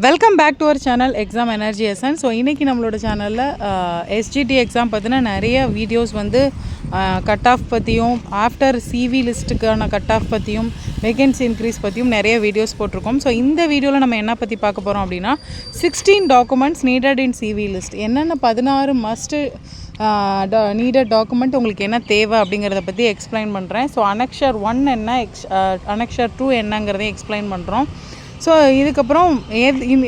Welcome back to our channel exam energy எசன். So இன்றைக்கி நம்மளோட சேனலில் எஸ்ஜிடி எக்ஸாம் பற்றின நிறைய வீடியோஸ் வந்து கட் ஆஃப் பற்றியும் ஆஃப்டர் சிவி லிஸ்ட்டுக்கான கட் ஆஃப் பற்றியும் வேகன்சி இன்க்ரீஸ் பற்றியும் நிறைய வீடியோஸ் போட்டிருக்கோம். ஸோ இந்த வீடியோவில் நம்ம என்ன பற்றி பார்க்க போகிறோம் அப்படின்னா 16 documents needed in CV list. என்னென்ன 16 மஸ்ட்டு நீடட் டாக்குமெண்ட் உங்களுக்கு என்ன தேவை அப்படிங்கிறத பற்றி எக்ஸ்பிளைன் பண்ணுறேன். ஸோ அனெக்ஷர் 1 என்ன, அனெக்ஷர் 2 என்னங்கிறதையும் எக்ஸ்பிளைன் பண்ணுறோம். ஸோ இதுக்கப்புறம்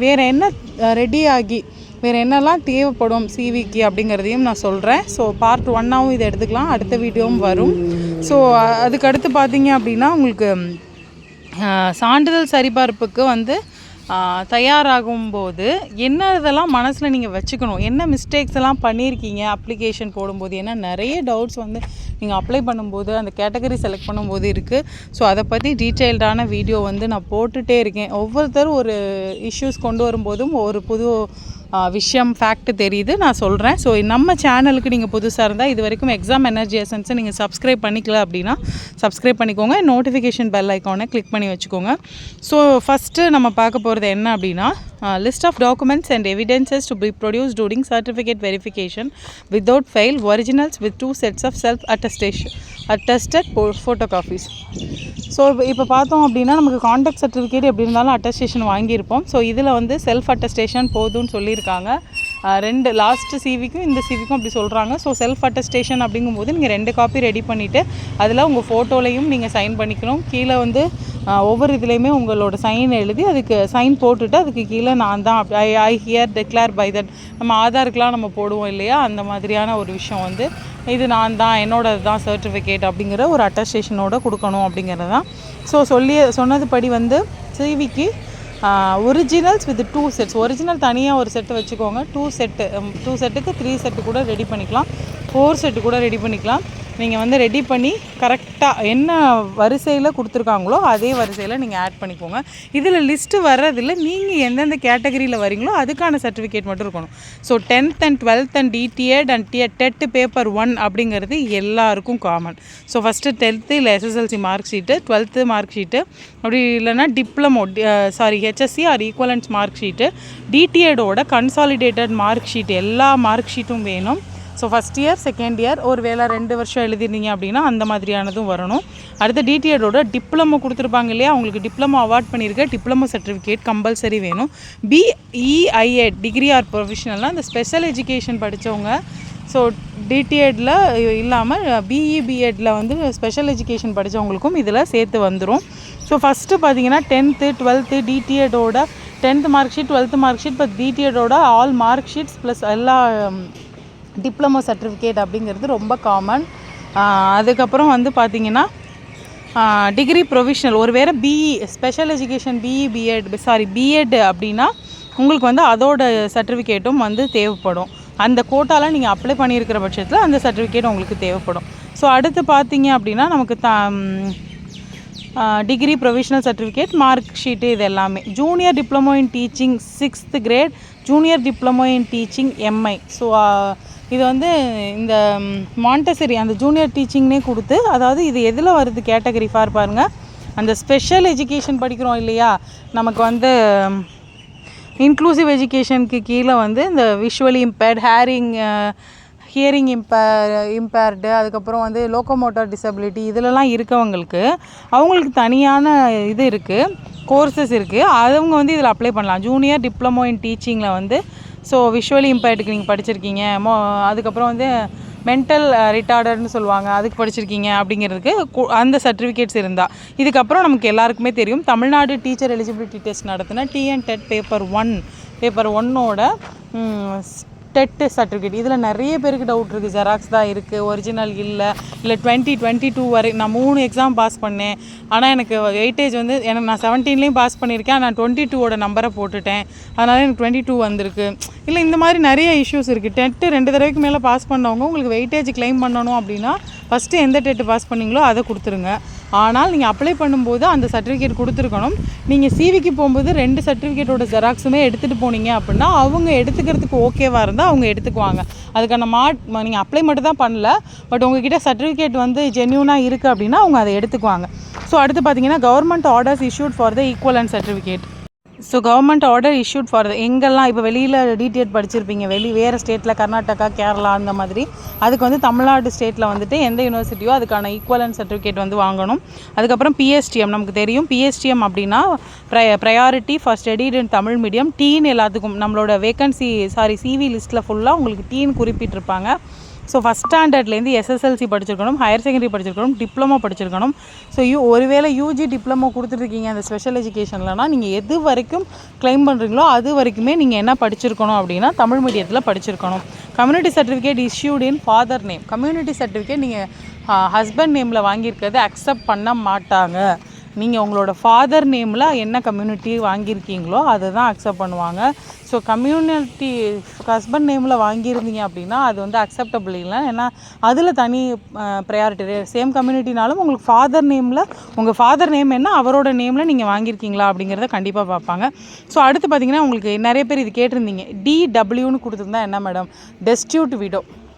வேறு என்ன ரெடி ஆகி வேறு என்னெல்லாம் தேவைப்படும் சிவிக்கு அப்படிங்கிறதையும் நான் சொல்கிறேன். ஸோ பார்ட் 1ஆகவும் இதை எடுத்துக்கலாம், அடுத்த வீடியோவும் வரும். ஸோ அதுக்கடுத்து பார்த்தீங்க அப்படின்னா உங்களுக்கு சான்றிதழ் சரிபார்ப்புக்கு வந்து தயாராகும்போது என்ன இதெல்லாம் மனசில் நீங்கள் வச்சுக்கணும், என்ன மிஸ்டேக்ஸ் எல்லாம் பண்ணியிருக்கீங்க அப்ளிகேஷன் போடும்போது, ஏன்னா நிறைய டவுட்ஸ் வந்து நீங்கள் அப்ளை பண்ணும்போது அந்த கேட்டகரி செலக்ட் பண்ணும்போது இருக்குது. ஸோ அதை பற்றி டீட்டெயில்டான வீடியோ வந்து நான் போட்டுகிட்டே இருக்கேன். ஒவ்வொருத்தரும் ஒரு இஷ்யூஸ் கொண்டு வரும்போதும் ஒரு புது விஷயம் ஃபேக்ட் தெரியுது, நான் சொல்கிறேன். ஸோ நம்ம சேனலுக்கு நீங்கள் புதுசாக இருந்தால் இது வரைக்கும் எக்ஸாம் எனர்ஜி எசன்ஸை நீங்கள் சப்ஸ்கிரைப் பண்ணிக்கல அப்படின்னா சப்ஸ்கிரைப் பண்ணிக்கோங்க, நோட்டிஃபிகேஷன் பெல் ஐக்கானை கிளிக் பண்ணி வச்சுக்கோங்க. ஸோ ஃபஸ்ட்டு நம்ம பார்க்க போகிறது என்ன அப்படின்னா list of documents and evidences to be produced during certificate verification without fail, originals with 2 sets of self attested photocopies. So இப்போ பார்த்தோம் அப்படின்னா நமக்கு கான்டாக்ட் சர்டிஃபிகேட் எப்படி இருந்தாலும் அட்டஸ்டேஷன் வாங்கியிருப்போம். ஸோ இதில் வந்து செல்ஃப் அட்டஸ்டேஷன் போதும்னு சொல்லியிருக்காங்க. ரெண்டு லாஸ்ட் சிவிக்கும் இந்த சிவிக்கும் அப்படி சொல்கிறாங்க. ஸோ செல்ஃப் அட்டஸ்டேஷன் அப்படிங்கும்போது நீங்கள் 2 காப்பி ரெடி பண்ணிவிட்டு அதில் உங்கள் ஃபோட்டோலையும் நீங்கள் சைன் பண்ணிக்கணும். கீழே வந்து ஒவ்வொரு இதுலேயுமே உங்களோட சைன் எழுதி அதுக்கு சைன் போட்டுட்டு அதுக்கு கீழே நான் தான் ஐ ஹியர் டிக்ளேர் பை தட், நம்ம ஆதாருக்கெலாம் நம்ம போடுவோம் இல்லையா, அந்த மாதிரியான ஒரு விஷயம் வந்து இது நான் தான், என்னோடது தான் சர்டிஃபிகேட் அப்படிங்கிற ஒரு அட்டஸ்டேஷனோடு கொடுக்கணும் அப்படிங்கிறது தான். ஸோ சொன்னதுபடி வந்து சிவிக்கு ஒரிஜினல்ஸ் வித் 2 sets, ஒரிஜினல் தனியாக ஒரு செட்டு வச்சுக்கோங்க. 2 செட்டுக்கு 3 செட்டு கூட ரெடி பண்ணிக்கலாம், 4 செட்டு கூட ரெடி பண்ணிக்கலாம். நீங்கள் வந்து ரெடி பண்ணி கரெக்டாக என்ன வரிசையில் கொடுத்துருக்காங்களோ அதே வரிசையில் நீங்கள் ஆட் பண்ணிக்கோங்க. இதில் லிஸ்ட்டு வர்றதில்ல, நீங்கள் எந்தெந்த கேட்டகரியில் வரீங்களோ அதுக்கான சர்டிஃபிகேட் மட்டும் இருக்கணும். So 10th and 12th and DTED and TET paper 1 அப்படிங்கிறது எல்லாருக்கும் காமன். ஸோ ஃபஸ்ட்டு 10th இல்லை SSLC mark sheet, 12th mark sheet, அப்படி இல்லைனா diploma HSC or equivalence mark sheet, DTEDோட கன்சாலிடேட்டட் மார்க் ஷீட், எல்லா மார்க் ஷீட்டும் வேணும். So first year second year ஒரு வேளை 2 வருஷம் எழுதிருந்தீங்க அப்படின்னா அந்த மாதிரியானதும் வரணும். அடுத்து DTEDோட டிப்ளமோ கொடுத்துருப்பாங்க இல்லையா, அவங்களுக்கு டிப்ளமோ அவார்ட் பண்ணியிருக்க டிப்ளமோ சர்டிஃபிகேட் கம்பல்சரி வேணும். BEIED டிகிரி ஆர் ப்ரொஃபஷனல்னால் இந்த ஸ்பெஷல் எஜுகேஷன் படித்தவங்க. ஸோ DTEDல இல்லாமல் BEBEDல வந்து ஸ்பெஷல் எஜுகேஷன் படித்தவங்களுக்கும் இதில் சேர்த்து வந்துடும். ஸோ ஃபஸ்ட்டு பார்த்தீங்கன்னா 10th 12th DTEDோட 10th mark sheet 12th mark sheet இப்போ DTEDோட ஆல் மார்க் ஷீட்ஸ் ப்ளஸ் எல்லா டிப்ளமோ சர்டிஃபிகேட் அப்படிங்கிறது ரொம்ப காமன். அதுக்கப்புறம் வந்து பார்த்திங்கன்னா டிகிரி ப்ரொவிஷனல், ஒரு வேறு ஸ்பெஷல் எஜுகேஷன் BED அப்படின்னா உங்களுக்கு வந்து அதோட சர்டிஃபிகேட்டும் வந்து தேவைப்படும். அந்த கோட்டாவில் நீங்கள் அப்ளை பண்ணியிருக்கிற பட்சத்தில் அந்த சர்டிஃபிகேட் உங்களுக்கு தேவைப்படும். ஸோ அடுத்து பார்த்தீங்க அப்படின்னா நமக்கு degree provisional certificate mark sheet இது எல்லாமே. Junior diploma in teaching 6th grade, junior diploma in teaching MI. So இது வந்து இந்த மாண்டசரி அந்த ஜூனியர் டீச்சிங்னே கொடுத்து, அதாவது இது எதில் வருது கேட்டகரி ஃபார் பாருங்கள், அந்த ஸ்பெஷல் எஜுகேஷன் படிக்கிறோம் இல்லையா, நமக்கு வந்து இன்க்ளூசிவ் எஜுகேஷனுக்கு கீழே வந்து இந்த விஷுவலி இம்பேர்ட், ஹியரிங் இம்பேர்டு, அதுக்கப்புறம் வந்து லோக்கோமோட்டார் டிசபிலிட்டி இதிலலாம் இருக்கவங்களுக்கு அவங்களுக்கு தனியான இது இருக்குது, கோர்சஸ் இருக்குது. அவங்க வந்து இதில் அப்ளை பண்ணலாம். ஜூனியர் டிப்ளமோ இன் டீச்சிங்கில் வந்து ஸோ விஷுவலி இம்பேர்டுக்கு நீங்கள் படிச்சிருக்கீங்க, அதுக்கப்புறம் வந்து மென்டல் ரிட்டார்டர்னு சொல்லுவாங்க, அதுக்கு படிச்சிருக்கீங்க அப்படிங்கிறதுக்கு அந்த சர்டிஃபிகேட்ஸ் இருந்தால். இதுக்கப்புறம் நமக்கு எல்லாருக்குமே தெரியும் தமிழ்நாடு டீச்சர் எலிஜிபிலிட்டி டெஸ்ட் நடத்தின TET பேப்பர் 1ஓட டெட் சர்டிஃபிகேட். இதில் நிறைய பேருக்கு டவுட் இருக்குது, ஜெராக்ஸ் தான் இருக்குது, ஒரிஜினல் இல்லை 2022 வரை நான் 3 எக்ஸாம் பாஸ் பண்ணேன், ஆனால் எனக்கு வெயிட்டேஜ் வந்து நான் 17லேயும் பாஸ் பண்ணியிருக்கேன், நான் 22ஓட நம்பரை போட்டுட்டேன், அதனால் எனக்கு 22 வந்திருக்கு. இல்லை இந்த மாதிரி நிறைய இஷ்யூஸ் இருக்குது. டெட்டு 2 தடவைக்கு மேலே பாஸ் பண்ணவங்க உங்களுக்கு வெயிட்டேஜ் கிளைம் பண்ணணும் அப்படின்னா ஃபஸ்ட்டு எந்த டெட்டு பாஸ் பண்ணிங்களோ அதை கொடுத்துருங்க. ஆனால் நீங்கள் அப்ளை பண்ணும்போது அந்த சர்டிஃபிகேட் கொடுத்துருக்கணும். நீங்கள் சிவிக்கு போகும்போது 2 சர்டிஃபிகேட்டோட ஜெராக்ஸுமே எடுத்துகிட்டு போனீங்க அப்படின்னா அவங்க எடுத்துக்கிறதுக்கு ஓகேவாக இருந்தால் அவங்க எடுத்துக்குவாங்க. அதுக்கான நீங்கள் அப்ளை மட்டும் தான் பண்ணல, பட் உங்ககிட்ட சர்டிஃபிகேட் வந்து ஜென்யூனாக இருக்குது அப்படின்னா அவங்க அதை எடுத்துக்குவாங்க. ஸோ அடுத்து பார்த்தீங்கன்னா government orders issued for the equivalent certificate. So government order issued for எங்கெல்லாம் இப்போ வெளியில் டிடிஎட் படிச்சிருப்பீங்க, வேறு ஸ்டேட்டில் கர்நாடகா, கேரளா அந்த மாதிரி, அதுக்கு வந்து தமிழ்நாடு ஸ்டேட்டில் வந்துட்டு எந்த யூனிவர்சிட்டியோ அதுக்கான ஈக்குவலன்ட் சர்டிஃபிகேட் வந்து வாங்கணும். அதுக்கப்புறம் பிஎஸ்டிஎம் நமக்கு தெரியும். பிஎஸ்டிஎம் அப்படின்னா priority for studied in Tamil medium. டீன் எல்லாத்துக்கும் நம்மளோட சிவி லிஸ்ட்டில் ஃபுல்லாக உங்களுக்கு டீன் குறிப்பிட்டிருப்பாங்க. ஸோ ஃபஸ்ட் ஸ்டாண்டர்ட்லேருந்து எஸ்எஸ்எல்சி படிச்சிருக்கணும், ஹையர் செகண்டரி படிச்சிருக்கணும், டிப்ளமோ படிச்சிருக்கணும். ஸோ ஒருவேளை யூஜி டிப்ளமோ கொடுத்துருக்கீங்க அந்த ஸ்பெஷல் எஜுகேஷன்லனா நீங்கள் எது வரைக்கும் கிளைம் பண்ணுறீங்களோ அது வரைக்குமே நீங்கள் என்ன படிச்சிருக்கணும் அப்படின்னா தமிழ் மீடியத்தில் படிச்சிருக்கணும். கம்யூனிட்டி சர்டிஃபிகேட் இஷ்யூட் இன் ஃபாதர் நேம். கம்யூனிட்டி சர்டிஃபிகேட் நீங்கள் ஹஸ்பண்ட் நேமில் வாங்கியிருக்கிறது அக்செப்ட் பண்ண மாட்டாங்க. நீங்கள் உங்களோட ஃபாதர் நேமில் என்ன கம்யூனிட்டி வாங்கியிருக்கீங்களோ அதை தான் அக்செப்ட் பண்ணுவாங்க. ஸோ கம்யூனிட்டி ஹஸ்பண்ட் நேமில் வாங்கியிருந்தீங்க அப்படின்னா அது வந்து அக்செப்டபிள் இல்லை. ஏன்னா அதில் தனி ப்ரையாரிட்டி. சேம் கம்யூனிட்டினாலும் உங்களுக்கு உங்கள் ஃபாதர் நேம் என்ன, அவரோட நேமில் நீங்கள் வாங்கியிருக்கீங்களா அப்படிங்கிறத கண்டிப்பாக பார்ப்பாங்க. ஸோ அடுத்து பார்த்திங்கன்னா உங்களுக்கு நிறைய பேர் இது கேட்டிருந்தீங்க, DWன்னு கொடுத்துருந்தா என்ன மேடம், டெஸ்டியூட்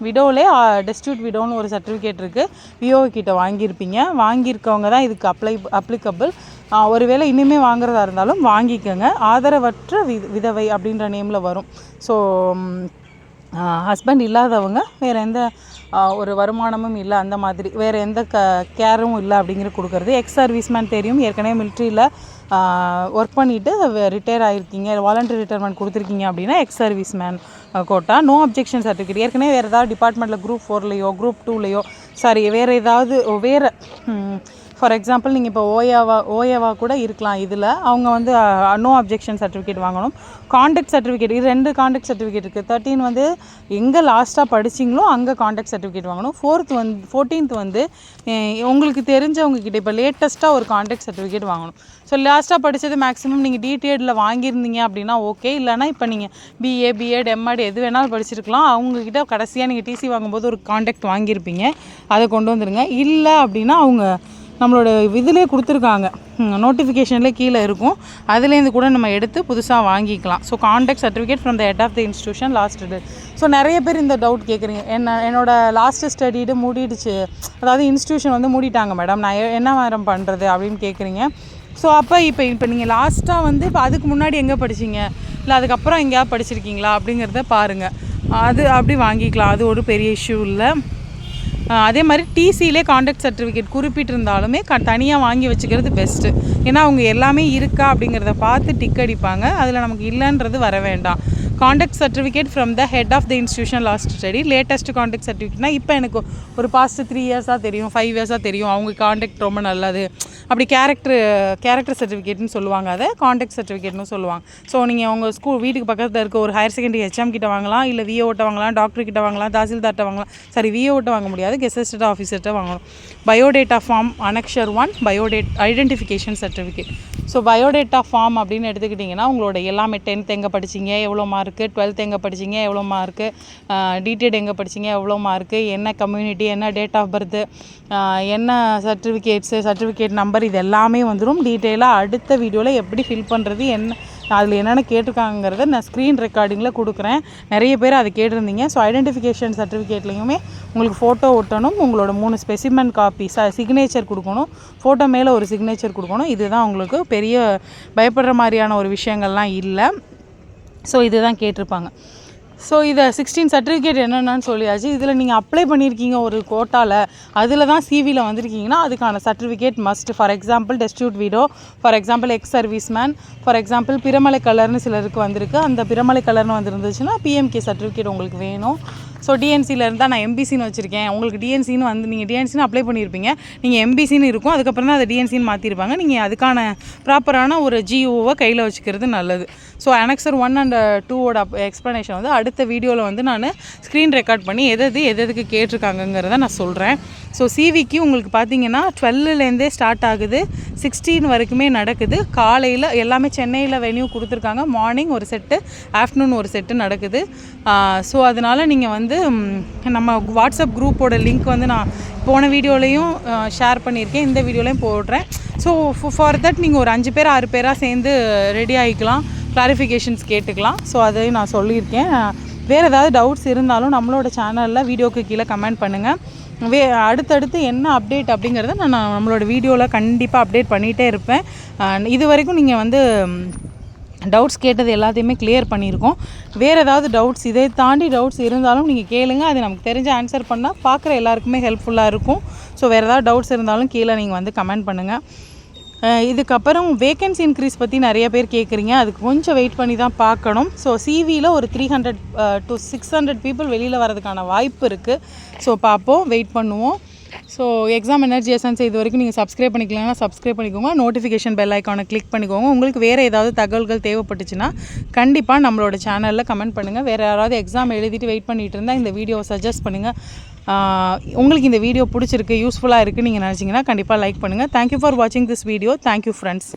விடோவிலே டெஸ்டியூட் விடோன்னு ஒரு சர்டிஃபிகேட் இருக்குது. விஓ கிட்ட வாங்கியிருக்கவங்க தான் இதுக்கு அப்ளிகபிள். ஒருவேளை இனிமேல் வாங்குறதா இருந்தாலும் வாங்கிக்கோங்க. ஆதரவற்ற விதவை அப்படின்ற நேமில் வரும். ஸோ ஹஸ்பண்ட் இல்லாதவங்க வேறு எந்த ஒரு வருமானமும் இல்லை, அந்த மாதிரி வேறு எந்த கேரும் இல்லை அப்படிங்கிற கொடுக்குறது. எக்ஸ் சர்வீஸ்மேன் தெரியும், ஏற்கனவே மிலிட்ரியில் ஒர்க் பண்ணிவிட்டு ரிட்டையர் ஆகிருக்கீங்க, வாலண்டரி ரிட்டையர்மெண்ட் கொடுத்துருக்கீங்க அப்படின்னா ex serviceman quota. No objection certificate ஏற்கனவே வேறு ஏதாவது டிபார்ட்மெண்ட்டில் குரூப் 4லையோ குரூப் 2லையோ வேறு ஏதாவது ஃபார் எக்ஸாம்பிள் நீங்கள் இப்போ ஓஏவா கூட இருக்கலாம். இதில் அவங்க வந்து நோ அப்ஜெக்ஷன் சர்டிஃபிகேட் வாங்கணும். கான்டாக்ட் சர்டிஃபிகேட், இது 2 கான்டாக்ட் சர்டிஃபிகேட் இருக்குது. 13 வந்து எங்கே லாஸ்ட்டாக படிச்சிங்களோ அங்கே கான்டாக்ட் சர்டிஃபிகேட் வாங்கணும். 14th வந்து உங்களுக்கு தெரிஞ்சவங்கக்கிட்ட இப்போ லேட்டஸ்ட்டாக ஒரு கான்டாக்ட் சர்டிஃபிகேட் வாங்கணும். ஸோ லாஸ்ட்டாக படித்தது மேக்ஸிமம் நீங்கள் டிடிஎட்டில் வாங்கியிருந்தீங்க அப்படின்னா ஓகே. இல்லைனா இப்போ நீங்கள் பிஏ, பிஎட், எம்எட் எது வேணாலும் படிச்சிருக்கலாம். அவங்கக்கிட்ட கடைசியாக நீங்கள் டிசி வாங்கும்போது ஒரு கான்டாக்ட் வாங்கியிருப்பீங்க, அதை கொண்டு வந்துடுங்க. இல்லை அப்படின்னா அவங்க நம்மளோட இதிலே கொடுத்துருக்காங்க, நோட்டிஃபிகேஷன்லேயே கீழே இருக்கும், அதுலேருந்து கூட நம்ம எடுத்து புதுசாக வாங்கிக்கலாம். So contact certificate from the head of the institution last date. So நிறைய பேர் இந்த டவுட் கேட்குறீங்க, என்னோட லாஸ்ட் ஸ்டடிடு மூடிடுச்சு, அதாவது இன்ஸ்டியூஷன் வந்து மூடிட்டாங்க மேடம், நான் என்ன மேடம் பண்ணுறது அப்படின்னு கேட்குறீங்க. ஸோ இப்போ நீங்கள் லாஸ்ட்டாக வந்து இப்போ அதுக்கு முன்னாடி எங்கே படிச்சிங்க, இல்லை அதுக்கப்புறம் எங்கேயாவது படிச்சிருக்கீங்களா அப்படிங்கிறத பாருங்கள். அது அப்படி வாங்கிக்கலாம், அது ஒரு பெரிய இஷ்யூ இல்லை. அதே மாதிரி டிசியிலே கான்டாக்ட் சர்டிஃபிகேட் குறிப்பிட்டிருந்தாலுமே தனியாக வாங்கி வச்சுக்கிறது பெஸ்ட்டு. ஏன்னா அவங்க எல்லாமே இருக்கா அப்படிங்கிறத பார்த்து டிக் அடிப்பாங்க, அதில் நமக்கு இல்லைன்றது வர வேண்டாம். Conduct certificate from the head of the institution last study. Latest conduct சர்டிஃபிகேட்னா இப்போ எனக்கு ஒரு பாஸ்ட் 3 இயர்ஸாக தெரியும், 5 இயர்ஸாக தெரியும், அவங்க கான்டாக்ட் ரொம்ப நல்லது, அப்படி கேரக்டர் சர்டிஃபிகேட்னு சொல்லுவாங்க, அதை கான்டாக்ட் சர்டிஃபிகேட்னு சொல்லுவாங்க. ஸோ நீங்கள் உங்கள் வீட்டுக்கு பக்கத்தில் இருக்க ஒரு ஹையர் செகண்டரி ஹெச்எம் கிட்ட வாங்கலாம், இல்லை விஓட்ட வாங்கலாம், டாக்டர் கிட்ட வாங்கலாம், தாசில்தார்ட்ட வாங்கலாம். விஓட்ட வாங்க முடியாது, கெசட்டட் ஆஃபீஸர்கிட்ட வாங்கணும். Biodata form annexure 1 identification certificate. So biodata form அப்படின்னு எடுத்துக்கிட்டிங்கன்னா உங்களோட எல்லாமே 10th எங்கே படிச்சிங்க, எவ்வளோ மார்க்கு, 12th எங்கே படிச்சிங்க, எவ்வளோ மார்க்கு, டிடிஎட் எங்கே படிச்சிங்க, எவ்வளோ மார்க்கு, என்ன கம்யூனிட்டி, என்ன டேட் ஆஃப் பர்த்து, என்ன சர்டிஃபிகேட் நம்பர், இது எல்லாமே வந்துடும் டீட்டெயிலாக. அடுத்த வீடியோவில் எப்படி ஃபில் பண்ணுறது, அதில் என்னென்ன கேட்டிருக்காங்கிறத நான் ஸ்க்ரீன் ரெக்கார்டிங்கில் கொடுக்குறேன். நிறைய பேர் அதை கேட்டிருந்தீங்க. ஸோ ஐடென்டிஃபிகேஷன் சர்டிஃபிகேட்லேயுமே உங்களுக்கு ஃபோட்டோ ஒட்டணும், உங்களோட 3 ஸ்பெசிமென் காப்பி சிக்னேச்சர் கொடுக்கணும், ஃபோட்டோ மேலே ஒரு சிக்னேச்சர் கொடுக்கணும். இதுதான் உங்களுக்கு பெரிய பயப்படுற மாதிரியான ஒரு விஷயங்கள்லாம் இல்லை. ஸோ இதுதான் கேட்டிருப்பாங்க. ஸோ இதை 16 சர்டிஃபிகேட் என்னென்னு சொல்லியாச்சு. இதில் நீங்கள் அப்ளை பண்ணியிருக்கீங்க ஒரு கோட்டாவில், அதில் தான் சிவியில் வந்திருக்கீங்கன்னா அதுக்கான certificate must. For example destitute widow, for example ex serviceman, for example Piramalai கலர்னு சிலருக்கு வந்திருக்கு, அந்த பிரமலை கலர்னு வந்துருந்துச்சுன்னா பிஎம்கே சர்டிஃபிகேட் உங்களுக்கு வேணும். ஸோ டிஎன்சியில் இருந்தால் நான் எம்பிசின்னு வச்சுருக்கேன், உங்களுக்கு டிஎன்சின்னு வந்து நீங்கள் டிஎன்சின்னு அப்ளை பண்ணியிருப்பீங்க, நீங்கள் எம்பிசின்னு இருக்கும், அதுக்கப்புறம் தான் அதை டிஎன்சின்னு மாற்றிருப்பாங்க. நீங்கள் அதுக்கான ப்ராப்பரான ஒரு ஜிஓவை கையில் வச்சுக்கிறது நல்லது. ஸோ அனெக்சர் 1 and 2ஓட எக்ஸ்ப்ளனேஷன் வந்து அடுத்த வீடியோவில் வந்து நான் ஸ்க்ரீன் ரெக்கார்ட் பண்ணி எதுக்கு கேட்டிருக்காங்கங்கிறத நான் சொல்கிறேன். ஸோ சிவிக்கு உங்களுக்கு பார்த்தீங்கன்னா 12லேருந்தே ஸ்டார்ட் ஆகுது, 16 வரைக்குமே நடக்குது. காலையில் எல்லாமே சென்னையில் வென்யூ கொடுத்துருக்காங்க, மார்னிங் ஒரு செட்டு, ஆஃப்டர்நூன் ஒரு செட்டு நடக்குது. ஸோ அதனால் நீங்கள் வந்து நம்ம வாட்ஸ்அப் குரூப்போட லிங்க் வந்து நான் போன வீடியோலையும் ஷேர் பண்ணியிருக்கேன், இந்த வீடியோலையும் போடுறேன். ஸோ ஃபார் தட் நீங்கள் ஒரு 5 பேர் 6 பேராக சேர்ந்து ரெடி ஆகிக்கலாம், கிளாரிஃபிகேஷன்ஸ் கேட்டுக்கலாம். ஸோ அதையும் நான் சொல்லியிருக்கேன். வேறு ஏதாவது டவுட்ஸ் இருந்தாலும் நம்மளோட சேனலில் வீடியோக்கு கீழே கமெண்ட் பண்ணுங்கள். அடுத்தடுத்து என்ன அப்டேட் அப்படிங்கிறத நான் நம்மளோட வீடியோவில் கண்டிப்பாக அப்டேட் பண்ணிகிட்டே இருப்பேன். இது வரைக்கும் நீங்கள் வந்து டவுட்ஸ் கேட்டது எல்லாத்தையுமே கிளியர் பண்ணியிருக்கோம். வேறு ஏதாவது டவுட்ஸ் இதை தாண்டி டவுட்ஸ் இருந்தாலும் நீங்கள் கேளுங்க. அது நமக்கு தெரிஞ்ச ஆன்சர் பண்ணால் பார்க்குற எல்லாருக்குமே ஹெல்ப்ஃபுல்லாக இருக்கும். ஸோ வேறு ஏதாவது டவுட்ஸ் இருந்தாலும் கீழே நீங்கள் வந்து கமெண்ட் பண்ணுங்கள். இதுக்கப்புறம் வேக்கன்சி இன்க்ரீஸ் பற்றி நிறைய பேர் கேட்குறீங்க. அதுக்கு கொஞ்சம் வெயிட் பண்ணி தான் பார்க்கணும். ஸோ சிவியில் ஒரு 300 to 600 பீப்புள் வெளியில் வரதுக்கான வாய்ப்பு இருக்குது. ஸோ பார்ப்போம், வெயிட் பண்ணுவோம். ஸோ எக்ஸாம் எனர்ஜி எசன்ஸ் இது வரைக்கும் நீங்கள் சப்ஸ்கிரைப் பண்ணிக்கலாம்னா சப்ஸ்கிரைப் பண்ணிக்கோங்க. நோட்டிஃபிகேஷன் பெல் ஐக்கானை கிளிக் பண்ணிக்கோங்க. உங்களுக்கு வேறு ஏதாவது தகவல்கள் தேவைப்பட்டுச்சுன்னா கண்டிப்பாக நம்மளோட சேனலில் கமெண்ட் பண்ணுங்கள். வேறு யாராவது எக்ஸாம் எழுதிட்டு வெயிட் பண்ணிகிட்டு இருந்தால் இந்த வீடியோவை சஜஸ்ட் பண்ணுங்கள். உங்களுக்கு இந்த வீடியோ பிடிச்சிருக்கு, யூஸ்ஃபுல்லாக இருக்குது நீங்கள் நினச்சிங்கன்னா கண்டிப்பாக லைக் பண்ணுங்கள். தேங்க்யூ ஃபார் வாட்சிங் திஸ் வீடியோ. Thank you friends.